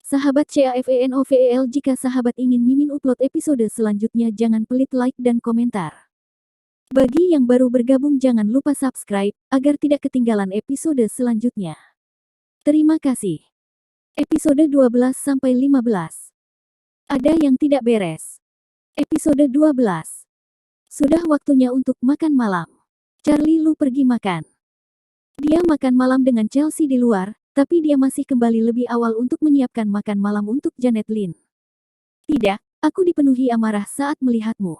Sahabat CAFENOVEL, jika sahabat ingin Mimin upload episode selanjutnya jangan pelit like dan komentar. Bagi yang baru bergabung jangan lupa subscribe, agar tidak ketinggalan episode selanjutnya. Terima kasih. Episode 12-15. Ada yang tidak beres. Episode 12. Sudah waktunya untuk makan malam. Charlie Lu pergi makan. Dia makan malam dengan Chelsea di luar, tapi dia masih kembali lebih awal untuk menyiapkan makan malam untuk Janet Lin. Tidak, aku dipenuhi amarah saat melihatmu.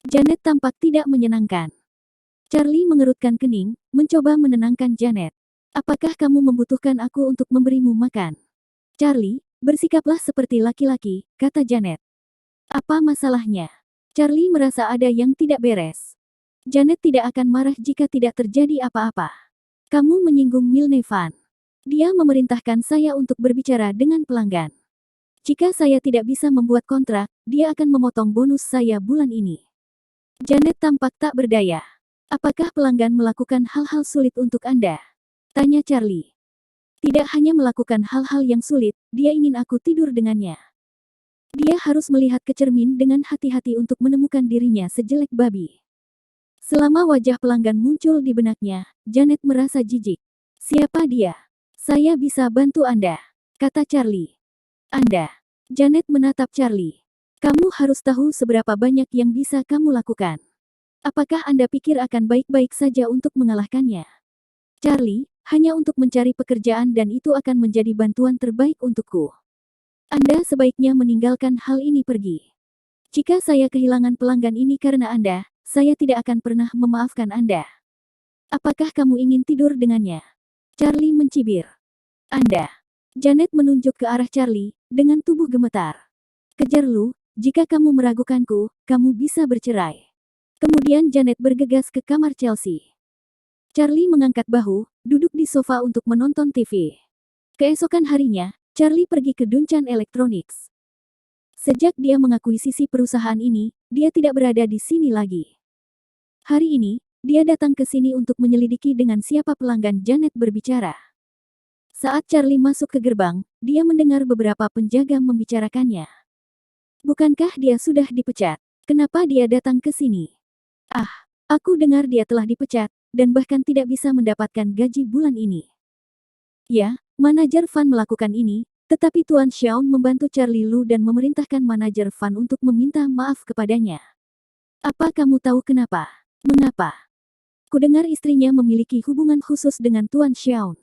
Janet tampak tidak menyenangkan. Charlie mengerutkan kening, mencoba menenangkan Janet. Apakah kamu membutuhkan aku untuk memberimu makan? Charlie, bersikaplah seperti laki-laki, kata Janet. Apa masalahnya? Charlie merasa ada yang tidak beres. Janet tidak akan marah jika tidak terjadi apa-apa. Kamu menyinggung Milne Van. Dia memerintahkan saya untuk berbicara dengan pelanggan. Jika saya tidak bisa membuat kontrak, dia akan memotong bonus saya bulan ini. Janet tampak tak berdaya. Apakah pelanggan melakukan hal-hal sulit untuk Anda? Tanya Charlie. Tidak hanya melakukan hal-hal yang sulit, dia ingin aku tidur dengannya. Dia harus melihat ke cermin dengan hati-hati untuk menemukan dirinya sejelek babi. Selama wajah pelanggan muncul di benaknya, Janet merasa jijik. Siapa dia? Saya bisa bantu Anda, kata Charlie. Anda? Janet menatap Charlie. Kamu harus tahu seberapa banyak yang bisa kamu lakukan. Apakah Anda pikir akan baik-baik saja untuk mengalahkannya? Charlie, hanya untuk mencari pekerjaan dan itu akan menjadi bantuan terbaik untukku. Anda sebaiknya meninggalkan hal ini pergi. Jika saya kehilangan pelanggan ini karena Anda, saya tidak akan pernah memaafkan Anda. Apakah kamu ingin tidur dengannya? Charlie mencibir. Anda. Janet menunjuk ke arah Charlie, dengan tubuh gemetar. Kejar Lu, jika kamu meragukanku, kamu bisa bercerai. Kemudian Janet bergegas ke kamar Chelsea. Charlie mengangkat bahu, duduk di sofa untuk menonton TV. Keesokan harinya, Charlie pergi ke Duncan Electronics. Sejak dia mengakuisisi perusahaan ini, dia tidak berada di sini lagi. Hari ini, dia datang ke sini untuk menyelidiki dengan siapa pelanggan Janet berbicara. Saat Charlie masuk ke gerbang, dia mendengar beberapa penjaga membicarakannya. Bukankah dia sudah dipecat? Kenapa dia datang ke sini? Ah, aku dengar dia telah dipecat, dan bahkan tidak bisa mendapatkan gaji bulan ini. Ya, manajer Van melakukan ini, tetapi Tuan Xiaon membantu Charlie Lu dan memerintahkan manajer Van untuk meminta maaf kepadanya. Apa kamu tahu kenapa? Mengapa? Kudengar istrinya memiliki hubungan khusus dengan Tuan Xiaon.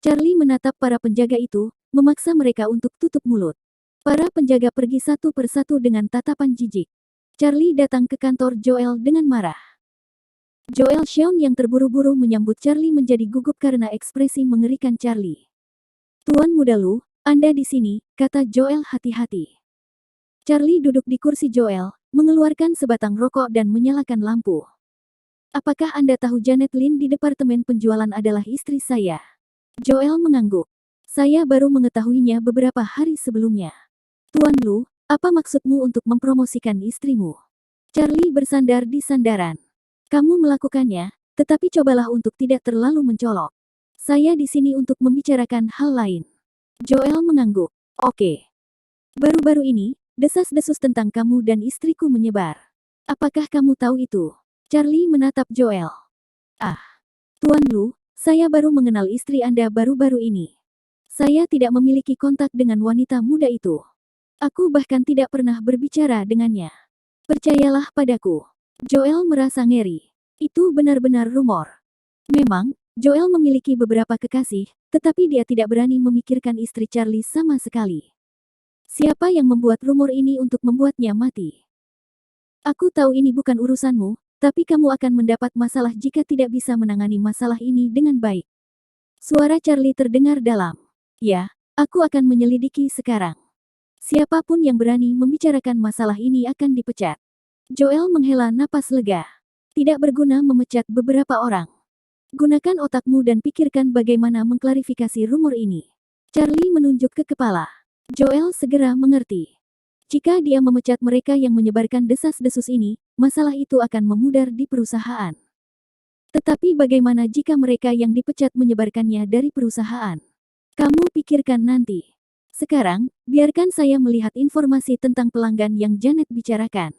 Charlie menatap para penjaga itu, memaksa mereka untuk tutup mulut. Para penjaga pergi satu persatu dengan tatapan jijik. Charlie datang ke kantor Joel dengan marah. Joel Xiaon yang terburu-buru menyambut Charlie menjadi gugup karena ekspresi mengerikan Charlie. Tuan Muda Lu, Anda di sini, kata Joel hati-hati. Charlie duduk di kursi Joel, mengeluarkan sebatang rokok dan menyalakan lampu. Apakah Anda tahu Janet Lin di departemen penjualan adalah istri saya? Joel mengangguk. Saya baru mengetahuinya beberapa hari sebelumnya. Tuan Lu, apa maksudmu untuk mempromosikan istrimu? Charlie bersandar di sandaran. Kamu melakukannya, tetapi cobalah untuk tidak terlalu mencolok. Saya di sini untuk membicarakan hal lain. Joel mengangguk. Oke. Baru-baru ini, desas-desus tentang kamu dan istriku menyebar. Apakah kamu tahu itu? Charlie menatap Joel. Ah. Tuan Lu, saya baru mengenal istri Anda baru-baru ini. Saya tidak memiliki kontak dengan wanita muda itu. Aku bahkan tidak pernah berbicara dengannya. Percayalah padaku. Joel merasa ngeri. Itu benar-benar rumor. Memang, Joel memiliki beberapa kekasih, tetapi dia tidak berani memikirkan istri Charlie sama sekali. Siapa yang membuat rumor ini untuk membuatnya mati? Aku tahu ini bukan urusanmu, tapi kamu akan mendapat masalah jika tidak bisa menangani masalah ini dengan baik. Suara Charlie terdengar dalam. Ya, aku akan menyelidiki sekarang. Siapapun yang berani membicarakan masalah ini akan dipecat. Joel menghela napas lega. Tidak berguna memecat beberapa orang. Gunakan otakmu dan pikirkan bagaimana mengklarifikasi rumor ini. Charlie menunjuk ke kepala. Joel segera mengerti. Jika dia memecat mereka yang menyebarkan desas-desus ini, masalah itu akan memudar di perusahaan. Tetapi bagaimana jika mereka yang dipecat menyebarkannya dari perusahaan? Kamu pikirkan nanti. Sekarang, biarkan saya melihat informasi tentang pelanggan yang Janet bicarakan.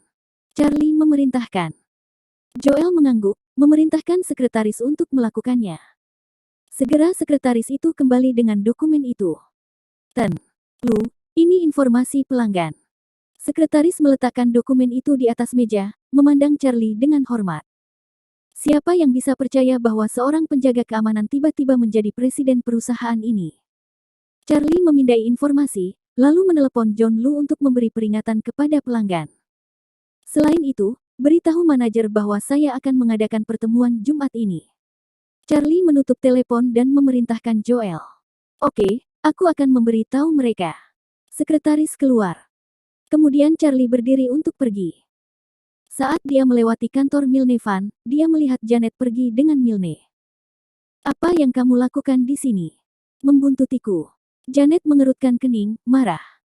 Charlie memerintahkan. Joel mengangguk, memerintahkan sekretaris untuk melakukannya. Segera sekretaris itu kembali dengan dokumen itu. Lu, ini informasi pelanggan. Sekretaris meletakkan dokumen itu di atas meja, memandang Charlie dengan hormat. Siapa yang bisa percaya bahwa seorang penjaga keamanan tiba-tiba menjadi presiden perusahaan ini? Charlie memindai informasi, lalu menelepon John Lu untuk memberi peringatan kepada pelanggan. Selain itu, beritahu manajer bahwa saya akan mengadakan pertemuan Jumat ini. Charlie menutup telepon dan memerintahkan Joel. Oke, aku akan memberitahu mereka. Sekretaris keluar. Kemudian Charlie berdiri untuk pergi. Saat dia melewati kantor Milne Van, dia melihat Janet pergi dengan Milne. Apa yang kamu lakukan di sini? Membuntutiku. Janet mengerutkan kening, marah.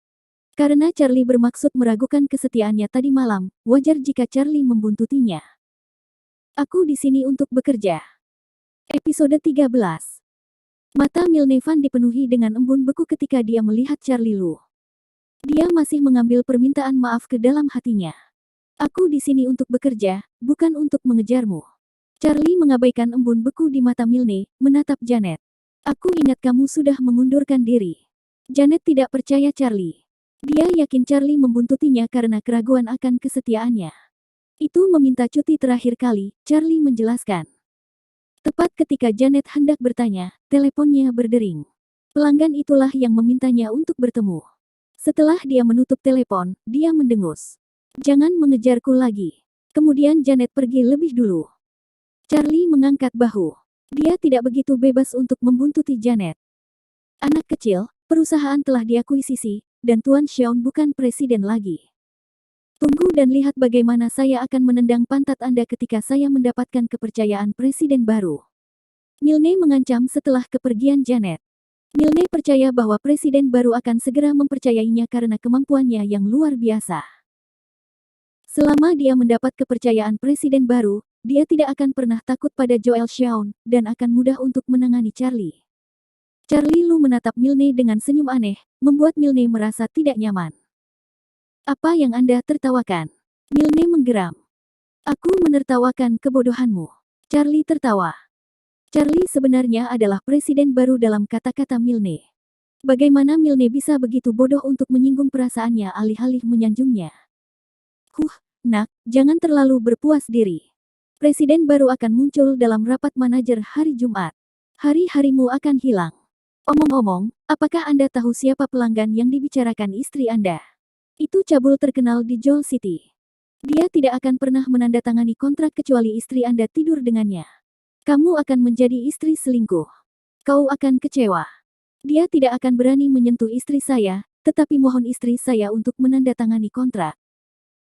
Karena Charlie bermaksud meragukan kesetiaannya tadi malam, wajar jika Charlie membuntutinya. Aku di sini untuk bekerja. Episode 13. Mata Milne Van dipenuhi dengan embun beku ketika dia melihat Charlie Lu. Dia masih mengambil permintaan maaf ke dalam hatinya. Aku di sini untuk bekerja, bukan untuk mengejarmu. Charlie mengabaikan embun beku di mata Milne, menatap Janet. Aku ingat kamu sudah mengundurkan diri. Janet tidak percaya Charlie. Dia yakin Charlie membuntutinya karena keraguan akan kesetiaannya. Itu meminta cuti terakhir kali, Charlie menjelaskan. Tepat ketika Janet hendak bertanya, teleponnya berdering. Pelanggan itulah yang memintanya untuk bertemu. Setelah dia menutup telepon, dia mendengus. Jangan mengejarku lagi. Kemudian Janet pergi lebih dulu. Charlie mengangkat bahu. Dia tidak begitu bebas untuk membuntuti Janet. Anak kecil, perusahaan telah diakuisisi, dan Tuan Xiaon bukan presiden lagi. Tunggu dan lihat bagaimana saya akan menendang pantat Anda ketika saya mendapatkan kepercayaan presiden baru. Milne mengancam setelah kepergian Janet. Milne percaya bahwa presiden baru akan segera mempercayainya karena kemampuannya yang luar biasa. Selama dia mendapat kepercayaan presiden baru, dia tidak akan pernah takut pada Joel Xiaon, dan akan mudah untuk menangani Charlie. Charlie Lu menatap Milne dengan senyum aneh, membuat Milne merasa tidak nyaman. Apa yang Anda tertawakan? Milne menggeram. Aku menertawakan kebodohanmu. Charlie tertawa. Charlie sebenarnya adalah presiden baru dalam kata-kata Milne. Bagaimana Milne bisa begitu bodoh untuk menyinggung perasaannya alih-alih menyanjungnya? Nak, jangan terlalu berpuas diri. Presiden baru akan muncul dalam rapat manajer hari Jumat. Hari-harimu akan hilang. Omong-omong, apakah Anda tahu siapa pelanggan yang dibicarakan istri Anda? Itu cabul terkenal di Joel City. Dia tidak akan pernah menandatangani kontrak kecuali istri Anda tidur dengannya. Kamu akan menjadi istri selingkuh. Kau akan kecewa. Dia tidak akan berani menyentuh istri saya, tetapi mohon istri saya untuk menandatangani kontrak.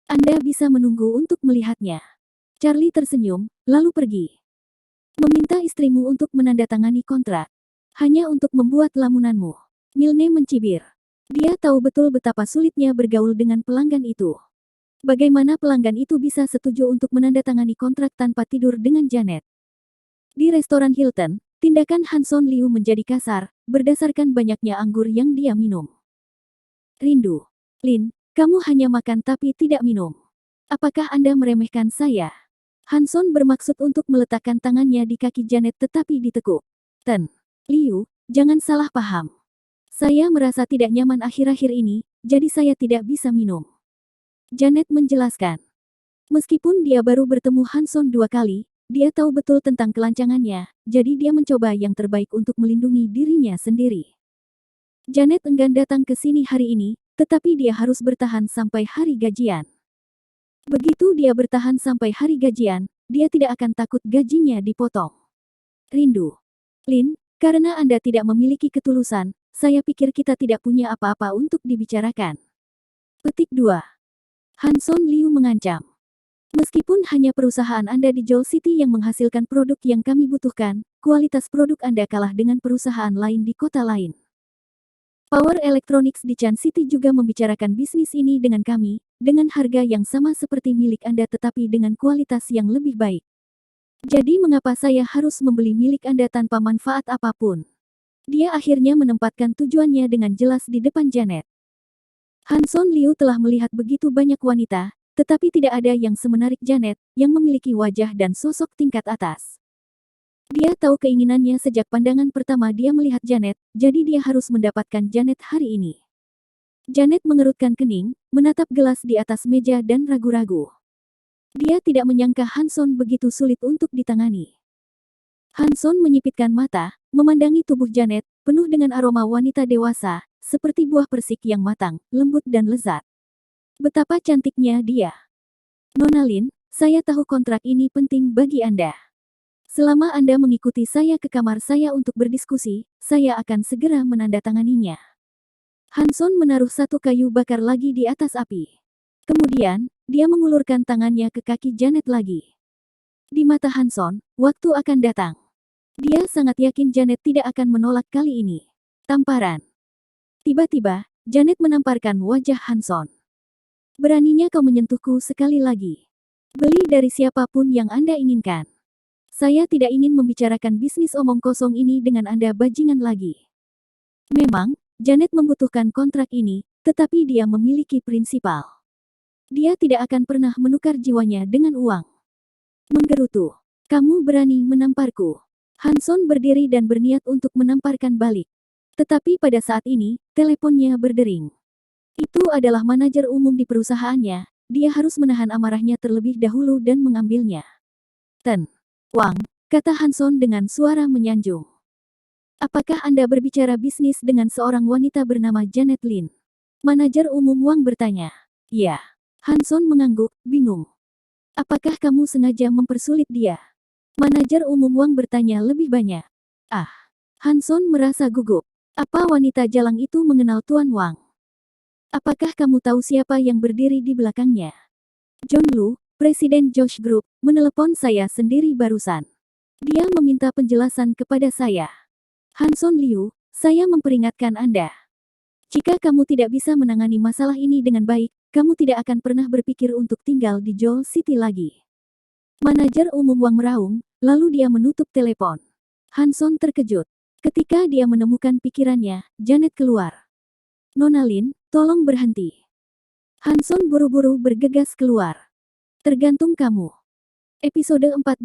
Anda bisa menunggu untuk melihatnya. Charlie tersenyum, lalu pergi. Meminta istrimu untuk menandatangani kontrak. Hanya untuk membuat lamunanmu. Milne mencibir. Dia tahu betul betapa sulitnya bergaul dengan pelanggan itu. Bagaimana pelanggan itu bisa setuju untuk menandatangani kontrak tanpa tidur dengan Janet? Di restoran Hilton, tindakan Hanson Liu menjadi kasar, berdasarkan banyaknya anggur yang dia minum. Rindu. Lin, kamu hanya makan tapi tidak minum. Apakah Anda meremehkan saya? Hanson bermaksud untuk meletakkan tangannya di kaki Janet tetapi ditekuk. Liu, jangan salah paham. Saya merasa tidak nyaman akhir-akhir ini, jadi saya tidak bisa minum. Janet menjelaskan. Meskipun dia baru bertemu Hanson 2 kali, dia tahu betul tentang kelancangannya, jadi dia mencoba yang terbaik untuk melindungi dirinya sendiri. Janet enggan datang ke sini hari ini, tetapi dia harus bertahan sampai hari gajian. Begitu dia bertahan sampai hari gajian, dia tidak akan takut gajinya dipotong. Rindu. Lin, karena Anda tidak memiliki ketulusan, saya pikir kita tidak punya apa-apa untuk dibicarakan. Petik 2. Hanson Liu mengancam. Meskipun hanya perusahaan Anda di Joel City yang menghasilkan produk yang kami butuhkan, kualitas produk Anda kalah dengan perusahaan lain di kota lain. Power Electronics di Chan City juga membicarakan bisnis ini dengan kami, dengan harga yang sama seperti milik Anda tetapi dengan kualitas yang lebih baik. Jadi mengapa saya harus membeli milik Anda tanpa manfaat apapun? Dia akhirnya menempatkan tujuannya dengan jelas di depan Janet. Hanson Liu telah melihat begitu banyak wanita, tetapi tidak ada yang semenarik Janet, yang memiliki wajah dan sosok tingkat atas. Dia tahu keinginannya sejak pandangan pertama dia melihat Janet, jadi dia harus mendapatkan Janet hari ini. Janet mengerutkan kening, menatap gelas di atas meja dan ragu-ragu. Dia tidak menyangka Hanson begitu sulit untuk ditangani. Hanson menyipitkan mata, memandangi tubuh Janet, penuh dengan aroma wanita dewasa, seperti buah persik yang matang, lembut dan lezat. Betapa cantiknya dia. Nona Lin, saya tahu kontrak ini penting bagi Anda. Selama Anda mengikuti saya ke kamar saya untuk berdiskusi, saya akan segera menandatanganinya. Hanson menaruh satu kayu bakar lagi di atas api. Kemudian, dia mengulurkan tangannya ke kaki Janet lagi. Di mata Hanson, waktu akan datang. Dia sangat yakin Janet tidak akan menolak kali ini. Tamparan. Tiba-tiba, Janet menamparkan wajah Hanson. Beraninya kau menyentuhku sekali lagi. Beli dari siapapun yang Anda inginkan. Saya tidak ingin membicarakan bisnis omong kosong ini dengan Anda bajingan lagi. Memang, Janet membutuhkan kontrak ini, tetapi dia memiliki prinsipal. Dia tidak akan pernah menukar jiwanya dengan uang. Menggerutu. Kamu berani menamparku. Hanson berdiri dan berniat untuk menamparkan balik. Tetapi pada saat ini, teleponnya berdering. Itu adalah manajer umum di perusahaannya, dia harus menahan amarahnya terlebih dahulu dan mengambilnya. Ten. Wang, kata Hanson dengan suara menyanjung. Apakah Anda berbicara bisnis dengan seorang wanita bernama Janet Lin? Manajer umum Wang bertanya. Ya. Hanson mengangguk, bingung. Apakah kamu sengaja mempersulit dia? Manajer umum Wang bertanya lebih banyak. Ah. Hanson merasa gugup. Apa wanita jalang itu mengenal Tuan Wang? Apakah kamu tahu siapa yang berdiri di belakangnya? John Lu, Presiden Josh Group, menelepon saya sendiri barusan. Dia meminta penjelasan kepada saya. Hanson Liu, saya memperingatkan Anda. Jika kamu tidak bisa menangani masalah ini dengan baik, kamu tidak akan pernah berpikir untuk tinggal di Joel City lagi. Manajer umum Wang meraung, lalu dia menutup telepon. Hanson terkejut. Ketika dia menemukan pikirannya, Janet keluar. Nona Lin, tolong berhenti. Hanson buru-buru bergegas keluar. Tergantung kamu. Episode 14.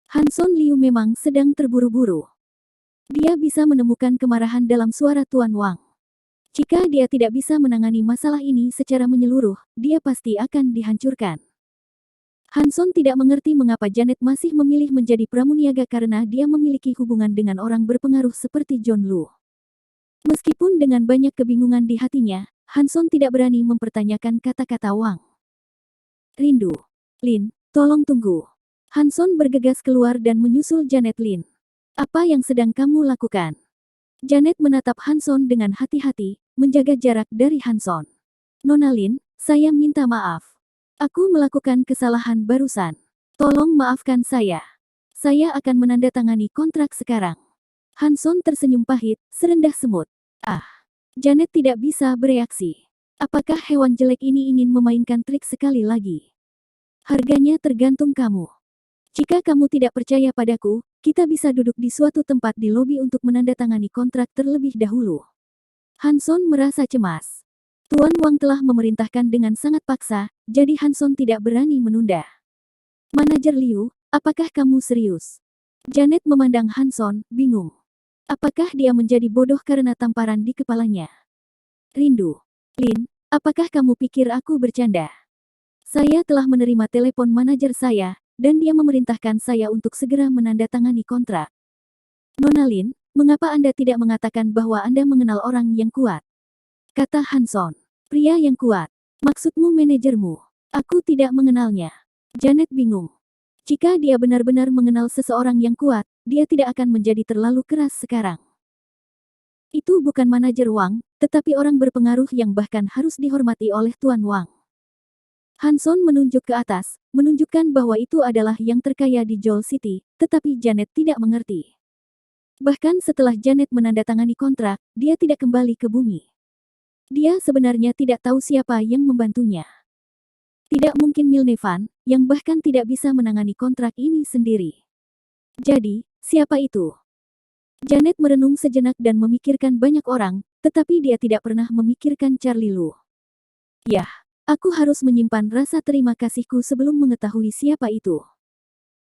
Hanson Liu memang sedang terburu-buru. Dia bisa menemukan kemarahan dalam suara Tuan Wang. Jika dia tidak bisa menangani masalah ini secara menyeluruh, dia pasti akan dihancurkan. Hanson tidak mengerti mengapa Janet masih memilih menjadi pramuniaga karena dia memiliki hubungan dengan orang berpengaruh seperti John Lu. Meskipun dengan banyak kebingungan di hatinya, Hanson tidak berani mempertanyakan kata-kata Wang. Rindu. Lin, tolong tunggu. Hanson bergegas keluar dan menyusul Janet Lin. Apa yang sedang kamu lakukan? Janet menatap Hanson dengan hati-hati, menjaga jarak dari Hanson. Nona Lin, saya minta maaf. Aku melakukan kesalahan barusan. Tolong maafkan saya. Saya akan menandatangani kontrak sekarang. Hanson tersenyum pahit, serendah semut. Ah, Janet tidak bisa bereaksi. Apakah hewan jelek ini ingin memainkan trik sekali lagi? Harganya tergantung kamu. Jika kamu tidak percaya padaku, kita bisa duduk di suatu tempat di lobi untuk menandatangani kontrak terlebih dahulu. Hanson merasa cemas. Tuan Wang telah memerintahkan dengan sangat paksa, jadi Hanson tidak berani menunda. Manajer Liu, apakah kamu serius? Janet memandang Hanson, bingung. Apakah dia menjadi bodoh karena tamparan di kepalanya? Rindu. Lin, apakah kamu pikir aku bercanda? Saya telah menerima telepon manajer saya, dan dia memerintahkan saya untuk segera menandatangani kontrak. Nona Lin, mengapa Anda tidak mengatakan bahwa Anda mengenal orang yang kuat? Kata Hanson. Pria yang kuat. Maksudmu manajermu? Aku tidak mengenalnya. Janet bingung. Jika dia benar-benar mengenal seseorang yang kuat, dia tidak akan menjadi terlalu keras sekarang. Itu bukan manajer Wang, tetapi orang berpengaruh yang bahkan harus dihormati oleh Tuan Wang. Hanson menunjuk ke atas, menunjukkan bahwa itu adalah yang terkaya di Joel City, tetapi Janet tidak mengerti. Bahkan setelah Janet menandatangani kontrak, dia tidak kembali ke bumi. Dia sebenarnya tidak tahu siapa yang membantunya. Tidak mungkin Milnevan, yang bahkan tidak bisa menangani kontrak ini sendiri. Jadi, siapa itu? Janet merenung sejenak dan memikirkan banyak orang, tetapi dia tidak pernah memikirkan Charlie Lu. Yah, aku harus menyimpan rasa terima kasihku sebelum mengetahui siapa itu.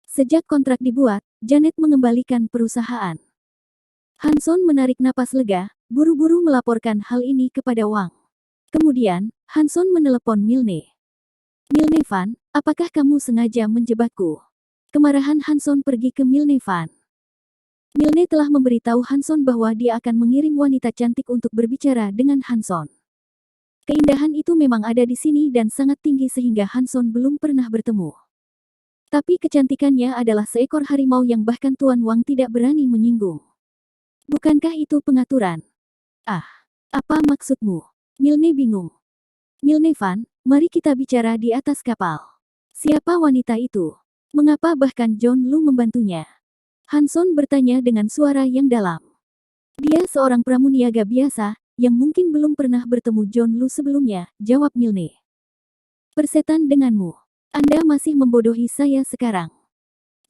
Sejak kontrak dibuat, Janet mengembalikan perusahaan. Hanson menarik napas lega, buru-buru melaporkan hal ini kepada Wang. Kemudian, Hanson menelepon Milne. Milne Van, apakah kamu sengaja menjebakku? Kemarahan Hanson pergi ke Milne Van. Milne telah memberitahu Hanson bahwa dia akan mengirim wanita cantik untuk berbicara dengan Hanson. Keindahan itu memang ada di sini dan sangat tinggi sehingga Hanson belum pernah bertemu. Tapi kecantikannya adalah seekor harimau yang bahkan Tuan Wang tidak berani menyinggung. Bukankah itu pengaturan? Ah, apa maksudmu? Milne bingung. Milne Van, mari kita bicara di atas kapal. Siapa wanita itu? Mengapa bahkan John Lu membantunya? Hanson bertanya dengan suara yang dalam. Dia seorang pramuniaga biasa, yang mungkin belum pernah bertemu John Lu sebelumnya, jawab Milne. Persetan denganmu. Anda masih membodohi saya sekarang.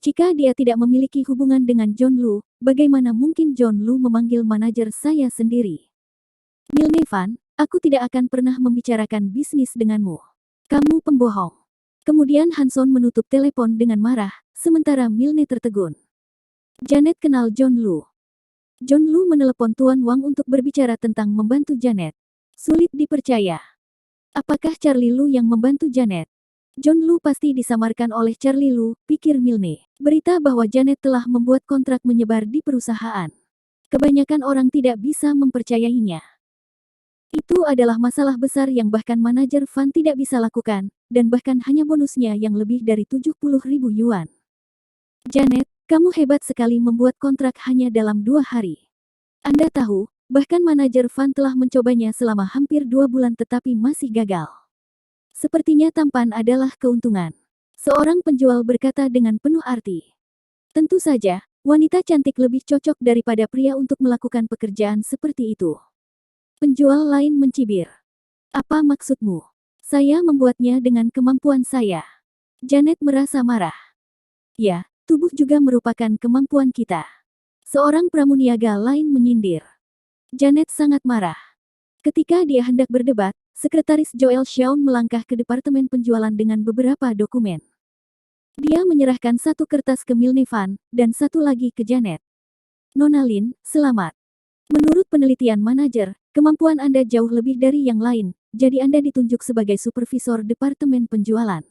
Jika dia tidak memiliki hubungan dengan John Lu, bagaimana mungkin John Lu memanggil manajer saya sendiri? Milne Van, aku tidak akan pernah membicarakan bisnis denganmu. Kamu pembohong. Kemudian Hanson menutup telepon dengan marah, sementara Milne tertegun. Janet kenal John Lu. John Lu menelepon Tuan Wang untuk berbicara tentang membantu Janet. Sulit dipercaya. Apakah Charlie Lu yang membantu Janet? John Lu pasti disamarkan oleh Charlie Lu, pikir Milne. Berita bahwa Janet telah membuat kontrak menyebar di perusahaan. Kebanyakan orang tidak bisa mempercayainya. Itu adalah masalah besar yang bahkan manajer Van tidak bisa lakukan, dan bahkan hanya bonusnya yang lebih dari 70.000 yuan. Janet, kamu hebat sekali membuat kontrak hanya dalam 2 hari. Anda tahu, bahkan manajer Van telah mencobanya selama hampir 2 bulan tetapi masih gagal. Sepertinya tampan adalah keuntungan. Seorang penjual berkata dengan penuh arti. Tentu saja, wanita cantik lebih cocok daripada pria untuk melakukan pekerjaan seperti itu. Penjual lain mencibir. Apa maksudmu? Saya membuatnya dengan kemampuan saya. Janet merasa marah. Ya, tubuh juga merupakan kemampuan kita. Seorang pramuniaga lain menyindir. Janet sangat marah. Ketika dia hendak berdebat, Sekretaris Joel Shaun melangkah ke departemen penjualan dengan beberapa dokumen. Dia menyerahkan satu kertas ke Milne Van, dan satu lagi ke Janet. Nona Lin, selamat. Menurut penelitian manajer, kemampuan Anda jauh lebih dari yang lain, jadi Anda ditunjuk sebagai supervisor departemen penjualan.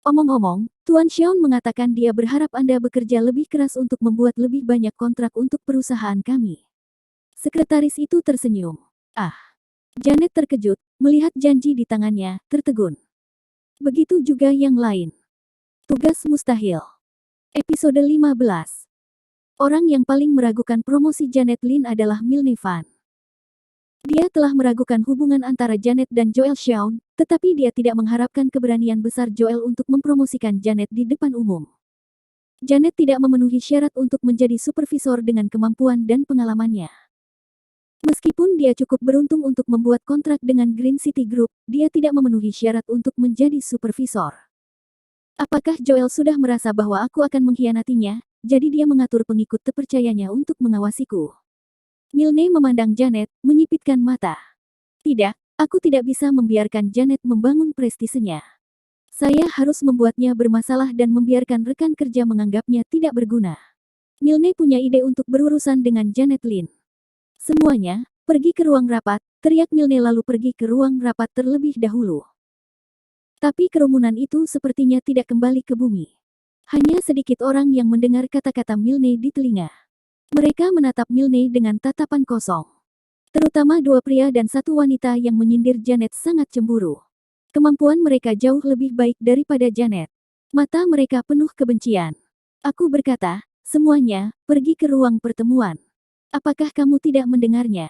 Omong-omong, Tuan Shaun mengatakan dia berharap Anda bekerja lebih keras untuk membuat lebih banyak kontrak untuk perusahaan kami. Sekretaris itu tersenyum. Ah. Janet terkejut, melihat janji di tangannya, tertegun. Begitu juga yang lain. Tugas mustahil. Episode 15. Orang yang paling meragukan promosi Janet Lin adalah Milne Van. Dia telah meragukan hubungan antara Janet dan Joel Shaun, tetapi dia tidak mengharapkan keberanian besar Joel untuk mempromosikan Janet di depan umum. Janet tidak memenuhi syarat untuk menjadi supervisor dengan kemampuan dan pengalamannya. Meskipun dia cukup beruntung untuk membuat kontrak dengan Green City Group, dia tidak memenuhi syarat untuk menjadi supervisor. Apakah Joel sudah merasa bahwa aku akan mengkhianatinya, jadi dia mengatur pengikut terpercayanya untuk mengawasiku? Milne memandang Janet, menyipitkan mata. Tidak, aku tidak bisa membiarkan Janet membangun prestisenya. Saya harus membuatnya bermasalah dan membiarkan rekan kerja menganggapnya tidak berguna. Milne punya ide untuk berurusan dengan Janet Lin. Semuanya, pergi ke ruang rapat, teriak Milne lalu pergi ke ruang rapat terlebih dahulu. Tapi kerumunan itu sepertinya tidak kembali ke bumi. Hanya sedikit orang yang mendengar kata-kata Milne di telinga. Mereka menatap Milne dengan tatapan kosong. Terutama 2 pria dan 1 wanita yang menyindir Janet sangat cemburu. Kemampuan mereka jauh lebih baik daripada Janet. Mata mereka penuh kebencian. Aku berkata, semuanya, pergi ke ruang pertemuan. Apakah kamu tidak mendengarnya?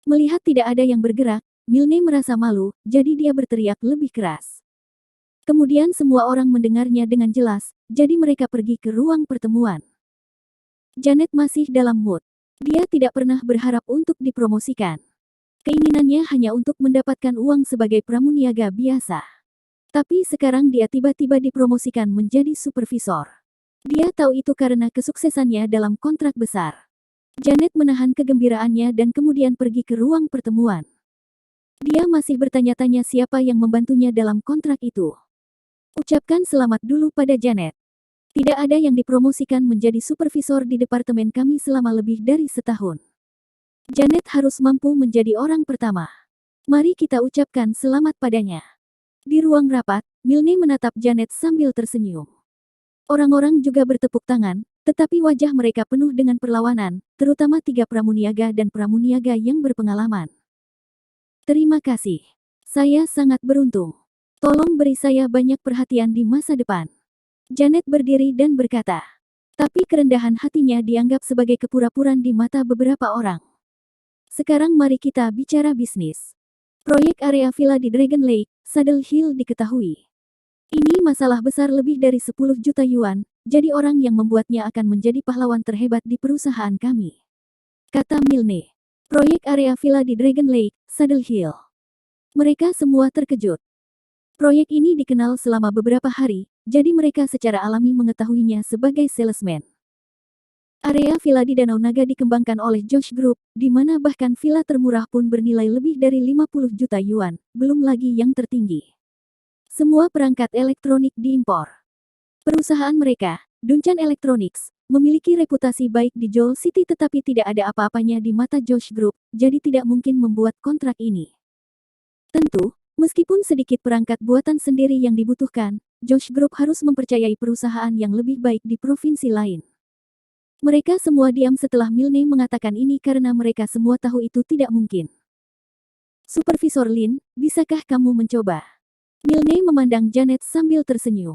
Melihat tidak ada yang bergerak, Milne merasa malu, jadi dia berteriak lebih keras. Kemudian semua orang mendengarnya dengan jelas, jadi mereka pergi ke ruang pertemuan. Janet masih dalam mood. Dia tidak pernah berharap untuk dipromosikan. Keinginannya hanya untuk mendapatkan uang sebagai pramuniaga biasa. Tapi sekarang dia tiba-tiba dipromosikan menjadi supervisor. Dia tahu itu karena kesuksesannya dalam kontrak besar. Janet menahan kegembiraannya dan kemudian pergi ke ruang pertemuan. Dia masih bertanya-tanya siapa yang membantunya dalam kontrak itu. Ucapkan selamat dulu pada Janet. Tidak ada yang dipromosikan menjadi supervisor di departemen kami selama lebih dari setahun. Janet harus mampu menjadi orang pertama. Mari kita ucapkan selamat padanya. Di ruang rapat, Milne menatap Janet sambil tersenyum. Orang-orang juga bertepuk tangan, tetapi wajah mereka penuh dengan perlawanan, terutama 3 pramuniaga dan pramuniaga yang berpengalaman. Terima kasih. Saya sangat beruntung. Tolong beri saya banyak perhatian di masa depan. Janet berdiri dan berkata. Tapi kerendahan hatinya dianggap sebagai kepura-puraan di mata beberapa orang. Sekarang mari kita bicara bisnis. Proyek area villa di Dragon Lake, Saddle Hill diketahui. Ini masalah besar lebih dari 10 juta yuan, jadi orang yang membuatnya akan menjadi pahlawan terhebat di perusahaan kami. Kata Milne. Proyek area villa di Dragon Lake, Saddle Hill. Mereka semua terkejut. Proyek ini dikenal selama beberapa hari, jadi mereka secara alami mengetahuinya sebagai salesman. Area villa di Danau Naga dikembangkan oleh Josh Group, di mana bahkan villa termurah pun bernilai lebih dari 50 juta yuan, belum lagi yang tertinggi. Semua perangkat elektronik diimpor. Perusahaan mereka, Duncan Electronics, memiliki reputasi baik di Joel City tetapi tidak ada apa-apanya di mata Josh Group, jadi tidak mungkin membuat kontrak ini. Tentu, meskipun sedikit perangkat buatan sendiri yang dibutuhkan, Josh Group harus mempercayai perusahaan yang lebih baik di provinsi lain. Mereka semua diam setelah Milne mengatakan ini karena mereka semua tahu itu tidak mungkin. Supervisor Lin, bisakah kamu mencoba? Milne memandang Janet sambil tersenyum.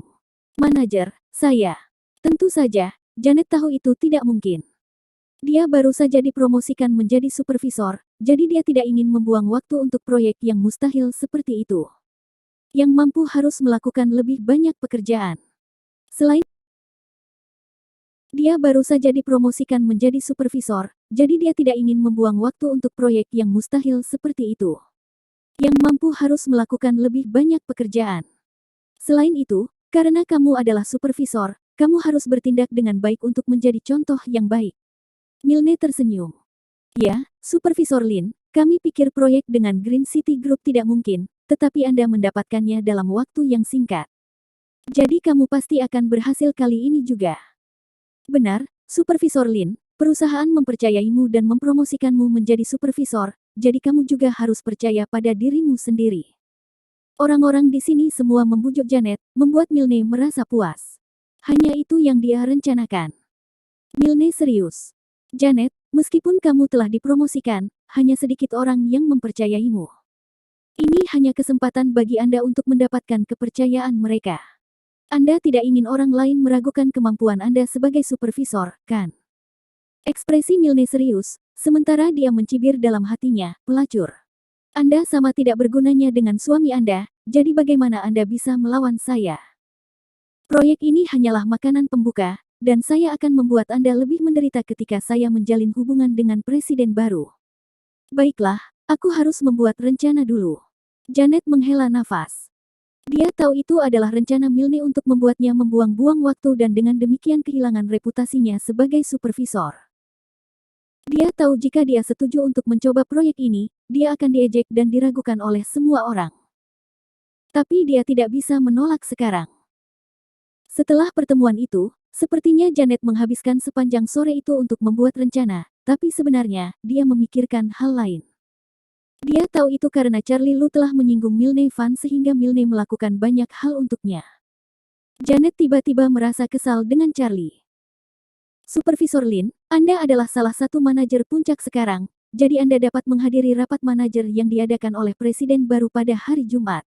Manajer, saya. Tentu saja, Janet tahu itu tidak mungkin. Dia baru saja dipromosikan menjadi supervisor, jadi dia tidak ingin membuang waktu untuk proyek yang mustahil seperti itu. Yang mampu harus melakukan lebih banyak pekerjaan. Selain dia baru saja dipromosikan menjadi supervisor, jadi dia tidak ingin membuang waktu untuk proyek yang mustahil seperti itu. Yang mampu harus melakukan lebih banyak pekerjaan. Selain itu, karena kamu adalah supervisor, kamu harus bertindak dengan baik untuk menjadi contoh yang baik. Milne tersenyum. Ya, Supervisor Lin, kami pikir proyek dengan Green City Group tidak mungkin, tetapi Anda mendapatkannya dalam waktu yang singkat. Jadi kamu pasti akan berhasil kali ini juga. Benar, Supervisor Lin, perusahaan mempercayaimu dan mempromosikanmu menjadi supervisor, jadi kamu juga harus percaya pada dirimu sendiri. Orang-orang di sini semua membujuk Janet, membuat Milne merasa puas. Hanya itu yang dia rencanakan. Milne serius. Janet, meskipun kamu telah dipromosikan, hanya sedikit orang yang mempercayaimu. Ini hanya kesempatan bagi Anda untuk mendapatkan kepercayaan mereka. Anda tidak ingin orang lain meragukan kemampuan Anda sebagai supervisor, kan? Ekspresi Milne serius, sementara dia mencibir dalam hatinya, pelacur. Anda sama tidak bergunanya dengan suami Anda, jadi bagaimana Anda bisa melawan saya? Proyek ini hanyalah makanan pembuka, dan saya akan membuat Anda lebih menderita ketika saya menjalin hubungan dengan presiden baru. Baiklah, aku harus membuat rencana dulu. Janet menghela nafas. Dia tahu itu adalah rencana Milne untuk membuatnya membuang-buang waktu dan dengan demikian kehilangan reputasinya sebagai supervisor. Dia tahu jika dia setuju untuk mencoba proyek ini, dia akan diejek dan diragukan oleh semua orang. Tapi dia tidak bisa menolak sekarang. Setelah pertemuan itu, sepertinya Janet menghabiskan sepanjang sore itu untuk membuat rencana, tapi sebenarnya, dia memikirkan hal lain. Dia tahu itu karena Charlie Lu telah menyinggung Milne Van sehingga Milne melakukan banyak hal untuknya. Janet tiba-tiba merasa kesal dengan Charlie. Supervisor Lin, Anda adalah salah satu manajer puncak sekarang, jadi Anda dapat menghadiri rapat manajer yang diadakan oleh presiden baru pada hari Jumat.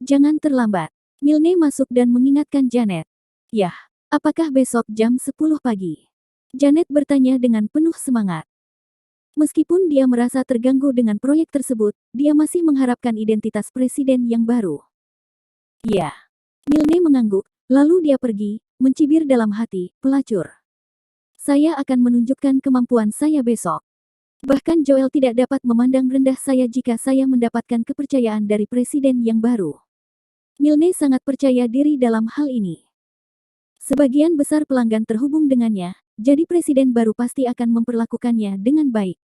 Jangan terlambat. Milne masuk dan mengingatkan Janet. Yah, apakah besok jam 10 pagi? Janet bertanya dengan penuh semangat. Meskipun dia merasa terganggu dengan proyek tersebut, dia masih mengharapkan identitas presiden yang baru. Ya. Milne mengangguk, lalu dia pergi, mencibir dalam hati, pelacur. Saya akan menunjukkan kemampuan saya besok. Bahkan Joel tidak dapat memandang rendah saya jika saya mendapatkan kepercayaan dari presiden yang baru. Milne sangat percaya diri dalam hal ini. Sebagian besar pelanggan terhubung dengannya, Jadi presiden baru pasti akan memperlakukannya dengan baik.